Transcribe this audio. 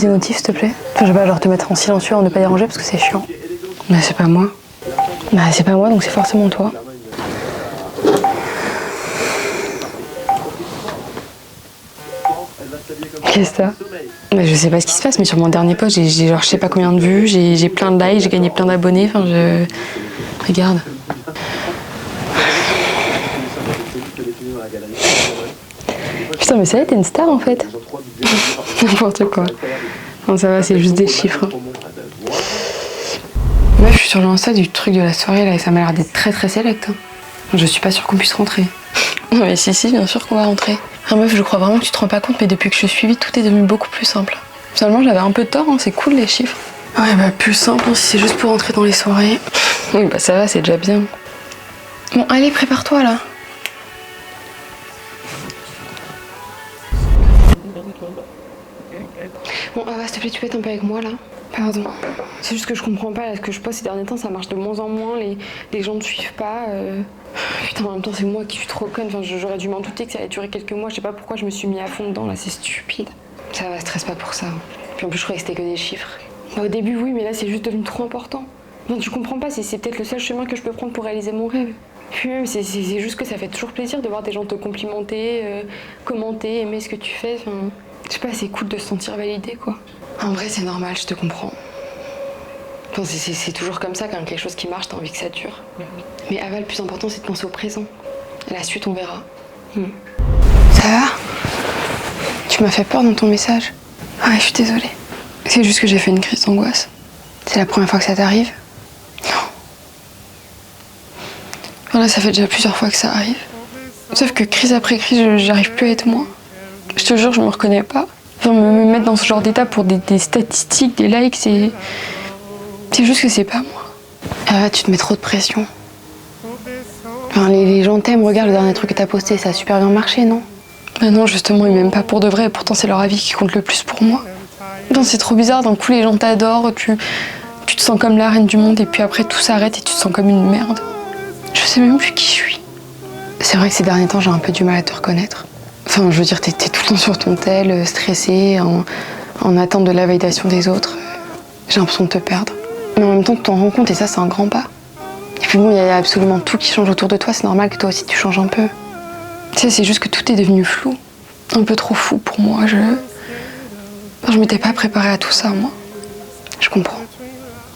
tes motifs, s'il te plaît? Enfin, je vais pas genre te mettre en silencieux, en ne pas déranger parce que c'est chiant. Bah c'est pas moi. Bah c'est pas moi, donc c'est forcément toi. Qu'est-ce que t'as? Bah, je sais pas ce qui se passe, mais sur mon dernier post, j'ai genre je sais pas combien de vues, j'ai plein de likes, j'ai gagné plein d'abonnés, enfin je... Regarde. Putain, mais ça y est, t'es une star en fait. N'importe quoi. Non, ça va, c'est juste des chiffres. Meuf, je suis sur l'Insta du truc de la soirée là et ça m'a l'air d'être très select. Hein. Je suis pas sûre qu'on puisse rentrer. Non mais si, bien sûr qu'on va rentrer. Ah meuf, je crois vraiment que tu te rends pas compte, mais depuis que je suis suivie, tout est devenu beaucoup plus simple. Finalement, j'avais un peu tort, hein, c'est cool les chiffres. Ouais, bah plus simple hein, si c'est juste pour rentrer dans les soirées. Oui, bah ça va, c'est déjà bien. Bon, allez, prépare-toi là. Bon, ah, s'il te plaît, tu peux être un peu avec moi là? Pardon. C'est juste que je comprends pas, là, ce que je poste ces derniers temps, ça marche de moins en moins, les gens ne suivent pas. Putain, en même temps, c'est moi qui suis trop conne. Enfin, j'aurais dû m'en douter que ça allait durer quelques mois. Je sais pas pourquoi je me suis mis à fond dedans, là, c'est stupide. Ça va, stresse pas pour ça. Puis en plus, je croyais que c'était que des chiffres. Bah, au début, oui, mais là, c'est juste devenu trop important. Non, tu comprends pas, c'est peut-être le seul chemin que je peux prendre pour réaliser mon rêve. Puis même, c'est juste que ça fait toujours plaisir de voir des gens te complimenter, commenter, aimer ce que tu fais. Enfin, je sais pas, c'est cool de se sentir validé, quoi. En vrai, c'est normal, je te comprends. Enfin, c'est toujours comme ça, quand quelque chose qui marche, t'as envie que ça dure. Mais Ava, le plus important, c'est de penser au présent. À la suite, on verra. Ça va? Tu m'as fait peur dans ton message. Ah, je suis désolée. C'est juste que j'ai fait une crise d'angoisse. C'est la première fois que ça t'arrive? Non. Voilà, ça fait déjà plusieurs fois que ça arrive. Sauf que crise après crise, j'arrive plus à être moi. Je te jure, je me reconnais pas. Enfin, me mettre dans ce genre d'état pour des statistiques, des likes, c'est juste que c'est pas moi. Ah, tu te mets trop de pression. Enfin, les gens t'aiment, regarde le dernier truc que t'as posté, ça a super bien marché, non? Bah non, justement, ils m'aiment pas pour de vrai, et pourtant c'est leur avis qui compte le plus pour moi. Non, c'est trop bizarre, d'un coup les gens t'adorent, tu te sens comme la reine du monde, et puis après tout s'arrête et tu te sens comme une merde. Je sais même plus qui je suis. C'est vrai que ces derniers temps, j'ai un peu du mal à te reconnaître. Enfin, je veux dire, t'es tout le temps sur ton tel, stressée, en attente de la validation des autres. J'ai l'impression de te perdre. Mais en même temps, tu t'en rends compte et ça, c'est un grand pas. Et puis bon, il y a absolument tout qui change autour de toi, c'est normal que toi aussi tu changes un peu. Tu sais, c'est juste que tout est devenu flou. Un peu trop fou pour moi. Je m'étais pas préparée à tout ça, moi. Je comprends.